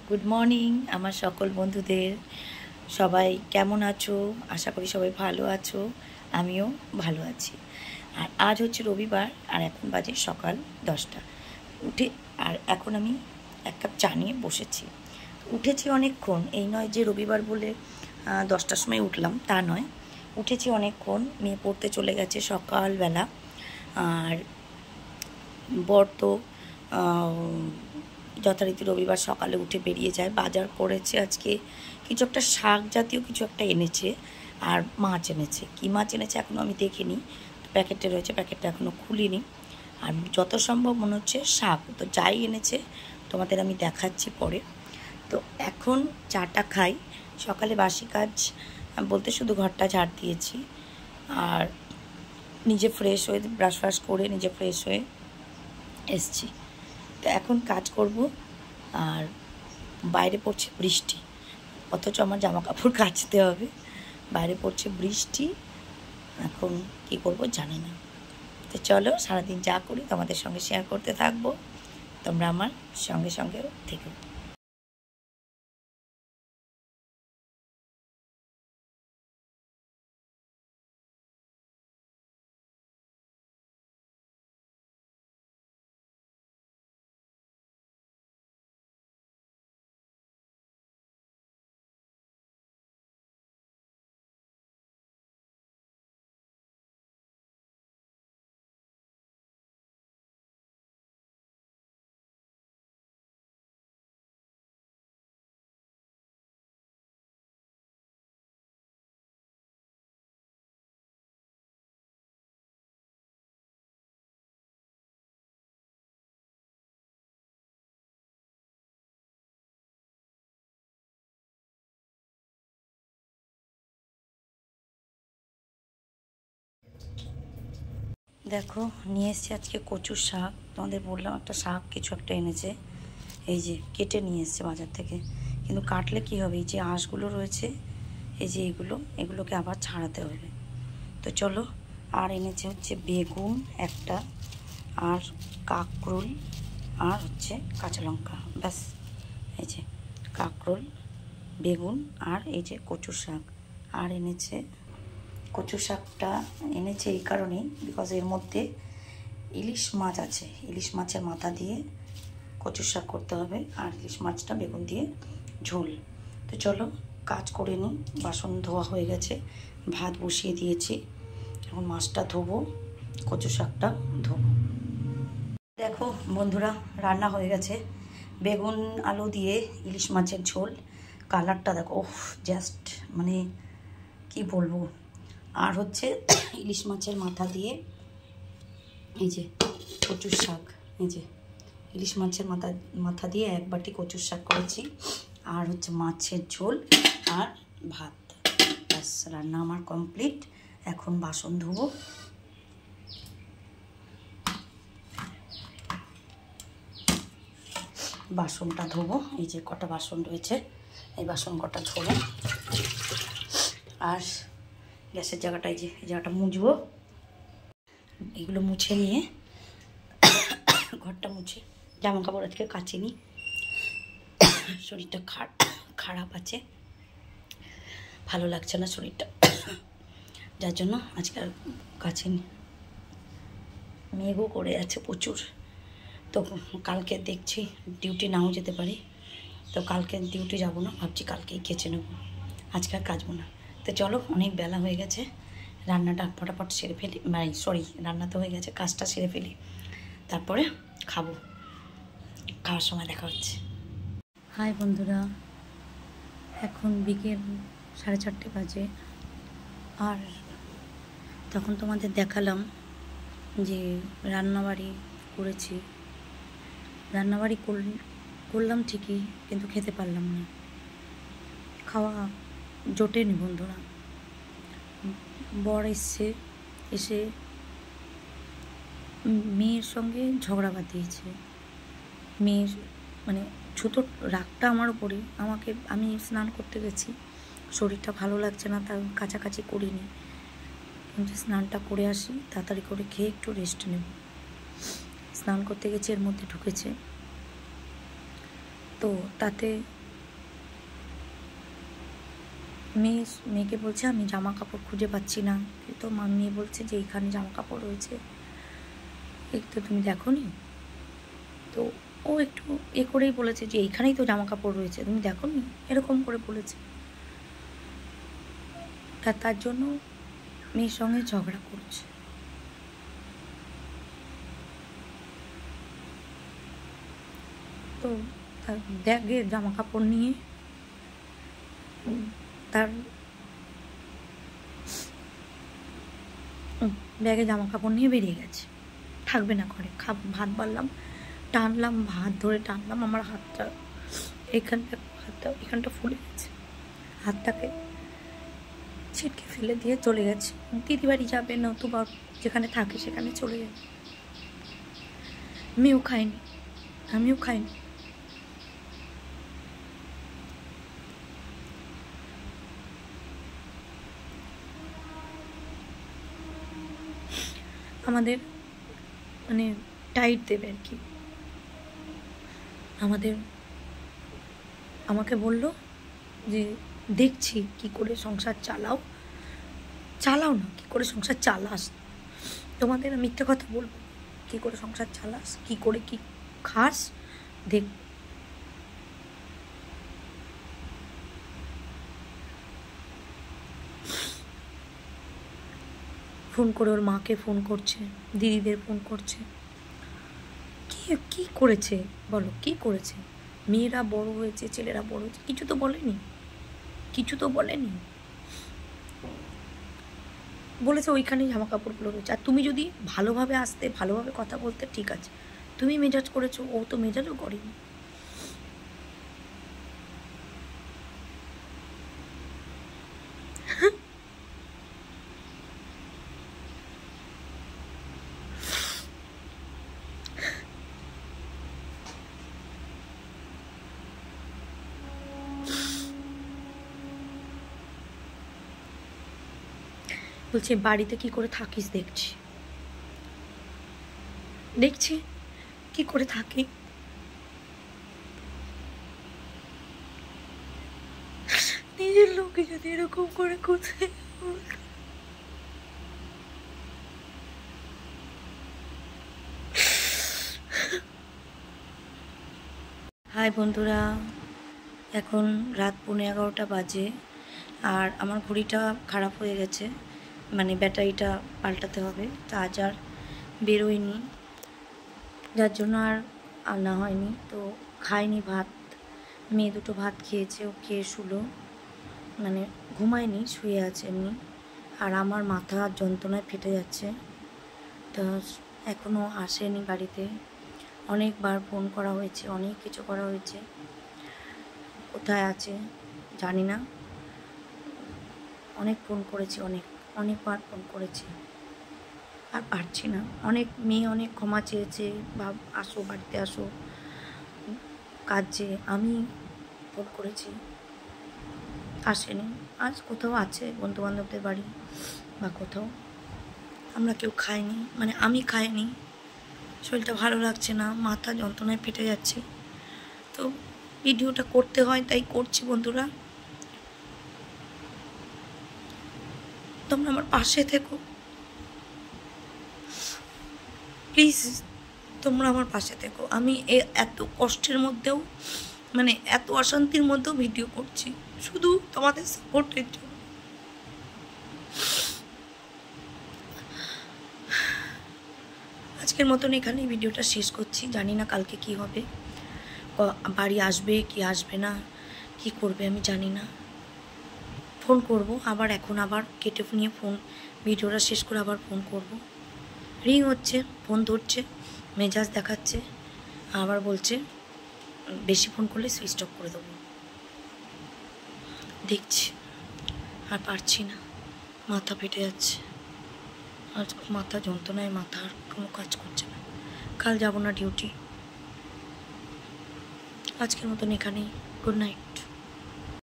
Good morning আমার সকল বন্ধুদের। সবাই কেমন আছো? আশা করি সবাই ভালো আছো, আমিও ভালো আছি। আর আজ হচ্ছে রবিবার, আর এখন বাজে সকাল 10টা। উঠে আর এখন আমি এক কাপ চা নিয়ে বসেছি। উঠেছি অনেকক্ষণ, এই নয় যে রবিবার বলে 10টার সময় উঠলাম, তা নয়। উঠেছি অনেকক্ষণ, মেয়ে পড়তে চলে গেছে সকালবেলা। আর বর তো যথারীতি রবিবার সকালে উঠে বেরিয়ে যায়। বাজার করেছে আজকে, কিছু একটা শাক জাতীয় কিছু একটা এনেছে, আর মাছ এনেছে। কী মাছ এনেছে এখনও আমি দেখিনি, প্যাকেটে রয়েছে, প্যাকেটটা এখনও খুলিনি। আর যত সম্ভব মনে হচ্ছে শাক। তো যাই এনেছে তোমাদের আমি দেখাচ্ছি পরে। তো এখন চাটা খাই। সকালে বাসি কাজ বলতে শুধু ঘরটা ঝাড় দিয়েছি, আর নিজে ফ্রেশ হয়ে ব্রাশ ফ্রাশ করে নিজে ফ্রেশ হয়ে এসছি। তো এখন কাজ করব। আর বাইরে পড়ছে বৃষ্টি, অথচ আমার জামা কাপড় কাচতে হবে। বাইরে পড়ছে বৃষ্টি, এখন কি করব জানি না। তো চলো, সারাদিন যা করি তোমাদের সঙ্গে শেয়ার করতে থাকবো, তোমরা আমার সঙ্গে সঙ্গে থেকো। দেখো, নিয়ে এসেছি আজকে কচুর শাক। তোমাদের বললাম একটা শাক কিছু একটা এনেছে, এই যে কেটে নিয়ে এসছে বাজার থেকে। কিন্তু কাটলে কি হবে, এই যে আঁশগুলো রয়েছে, এই যে এগুলোকে আবার ছাড়াতে হবে। তো চলো। আর এনেছে হচ্ছে বেগুন একটা, আর কাঁকরোল, আর হচ্ছে কাঁচা লঙ্কা, ব্যাস। এই যে কাঁকরোল, বেগুন, আর এই যে কচুর শাক। আর এনেছে কচু শাকটা এনেছে এই কারণেই, বিকজ এর মধ্যে ইলিশ মাছ আছে। ইলিশ মাছের মাথা দিয়ে কচু শাক করতে হবে, আর ইলিশ মাছটা বেগুন দিয়ে ঝোল। তো চলো কাজ করে নিই। বাসন ধোয়া হয়ে গেছে, ভাত বসিয়ে দিয়েছি, এখন মাছটা ধোবো, কচু শাকটা ধোবো। দেখো বন্ধুরা, রান্না হয়ে গেছে। বেগুন আলু দিয়ে ইলিশ মাছের ঝোল। কালারটা দেখো, ওহ জাস্ট মানে কি বলবো। আর হচ্ছে ইলিশ মাছের মাথা দিয়ে এই যে কচুর শাক, এই যে ইলিশ মাছের মাথা দিয়ে এক বাটি কচুর শাক করেছি, আর হচ্ছে মাছের ঝোল আর ভাত। ব্যাস, রান্না আমার কমপ্লিট। এখন বাসন ধোবো। বাসনটা ধোবো, এই যে কটা বাসন রয়েছে, এই বাসন কটা ধোবো। আর গ্যাসের জায়গাটা, এই যে এই জায়গাটা মুছবো। এগুলো মুছে নিয়ে, ঘরটা মুছে, জামা কাপড় আজকে কাচিনি, শরীরটা খারাপ আছে, ভালো লাগছে না শরীরটা, যার জন্য আজকে আর কাচিনি। মেঘও করে আছে প্রচুর। তো কালকে দেখছি ডিউটি নাও যেতে পারি, তো কালকে ডিউটি যাব না, ভাবছি কালকেই কেচে নেব, আজকে আর কাচবো না। তো চলো, অনেক বেলা হয়ে গেছে, রান্নাটা ফটাফট সেরে ফেলি। রান্না তো হয়ে গেছে, কাজটা সেরে ফেলি, তারপরে খাবো। খাওয়ার সময় দেখা হচ্ছে। হাই বন্ধুরা, এখন বিকেল 4:30 বাজে। আর তখন তোমাদের দেখালাম যে রান্নাবাড়ি করেছি। রান্নাবাড়ি করলাম ঠিকই, কিন্তু খেতে পারলাম না, খাওয়া জোটেনি বন্ধুরা। বর এসে মেয়ের সঙ্গে ঝগড়া বাঁধিয়েছে। মেয়ের মানে ছুতো রাগটা আমার ওপরে। আমি স্নান করতে গেছি, শরীরটা ভালো লাগছে না, তার কাছাকাছি করিনি, কিন্তু স্নানটা করে আসি, তাড়াতাড়ি করে খেয়ে একটু রেস্ট নেব। স্নান করতে গেছি, এর মধ্যে ঢুকেছে। তো তাতে মেয়েকে বলছে আমি জামা কাপড় খুঁজে পাচ্ছি না, তো মেয়ে বলছে যে এইখানে জামা কাপড় রয়েছে, এই তো তুমি দেখো নি? তো ও একটু করেই বলেছে যে এইখানেই তো জামা কাপড় রয়েছে, তুমি দেখো নি, এরকম করে বলেছে। তার জন্য মেয়ের সঙ্গে ঝগড়া করছে। তো তার ব্যাগে জামা কাপড় নিয়ে তার ব্যাগে জামা কাপড় নিয়ে বেরিয়ে গেছে, থাকবে না ঘরে। ভাত বাড়লাম, টানলাম, ভাত ধরে টানলাম, আমার হাতটা এখানটা ফুলে গেছে, হাতটাকে ছিটকে ফেলে দিয়ে চলে গেছে। দিদি বাড়ি যাবে, নতুবা যেখানে থাকে সেখানে চলে যাবে। মেয়েও খায়নি, আমিও খাইনি। আমাদের মানে টাইট দেবে আর কি। আমাকে বলল যে দেখছি কি করে সংসার চালাও না, কি করে সংসার চালাস, তোমাদের মিথ্যে কথা বলবো, কি করে সংসার চালাস, কি করে কি খাস দেখ। ফোন করে ওর মাকে ফোন করছে, দিদিদের ফোন করছে। কি করেছে বলো, কি করেছে? মেয়েরা বড় হয়েছে, ছেলেরা বড় হয়েছে, কিছু তো বলেনি। বলেছে ওইখানেই জামা কাপড়গুলো রয়েছে। আর তুমি যদি ভালোভাবে আসতে, ভালোভাবে কথা বলতে, ঠিক আছে, তুমি মেজাজ করেছো, ও তো মেজাজও করেনি। বলছে বাড়িতে কি করে থাকিস, দেখছি কি করে থাকি। নিজের লোকে যদি এরকম করে কোথায়। হাই বন্ধুরা, এখন রাত 11:15 বাজে, আর আমার ঘড়িটা খারাপ হয়ে গেছে, মানে ব্যাটারিটা পাল্টাতে হবে। তা আজ আর বেরোয়নি, যার জন্য আর আনা হয়নি। তো খাইনি ভাত, মেয়ে দুটো ভাত খেয়েছে, ও খেয়ে শুলো, মানে ঘুমায়নি, শুয়ে আছে এমনি। আর আমার মাথা যন্ত্রণায় ফেটে যাচ্ছে। তো এখনও আসেনি বাড়িতে, অনেকবার ফোন করা হয়েছে, অনেক কিছু করা হয়েছে, কোথায় আছে জানি না। অনেক ফোন করেছি, অনেকবার ফোন করেছি, আর পারছি না। মেয়ে অনেক ক্ষমা চেয়েছে, আসো বাড়িতে আসো, কাজে আমি ফোন করেছি, আসেনি। আজ কোথাও আছে বন্ধুবান্ধবদের বাড়ি বা কোথাও, আমরা কেউ খাইনি, মানে আমি খাইনি। শরীরটা ভালো লাগছে না, মাথা যন্ত্রণায় ফেটে যাচ্ছে। তো ভিডিওটা করতে হয়, তাই করছি বন্ধুরা। তোমরা আমার পাশে থেকো প্লিজ, তোমরা আমার পাশে থেকো। আমি এত কষ্টের মধ্যেও, মানে এত অশান্তির মধ্যেও ভিডিও করছি, শুধু তোমাদের সাপোর্টের জন্য। আজকের মতন এখানেই ভিডিওটা শেষ করছি। জানি না কালকে কি হবে, বাড়ি আসবে কি আসবে না, কি করবে আমি জানি না। ফোন করব আবার, এখন আবার কেটে নিয়ে ভিডিওটা শেষ করে আবার ফোন করব। রিং হচ্ছে, ফোন ধরছে, মেজাজ দেখাচ্ছে, আবার বলছে বেশি ফোন করলে সুইচ অফ করে দেবো। দেখছি, আর পারছি না, মাথা ফেটে যাচ্ছে, আর মাথা যন্ত্রণায় মাথা আর কোনো কাজ করছে না। কাল যাব না ডিউটি। আজকের মতন এখানেই, গুড নাইট।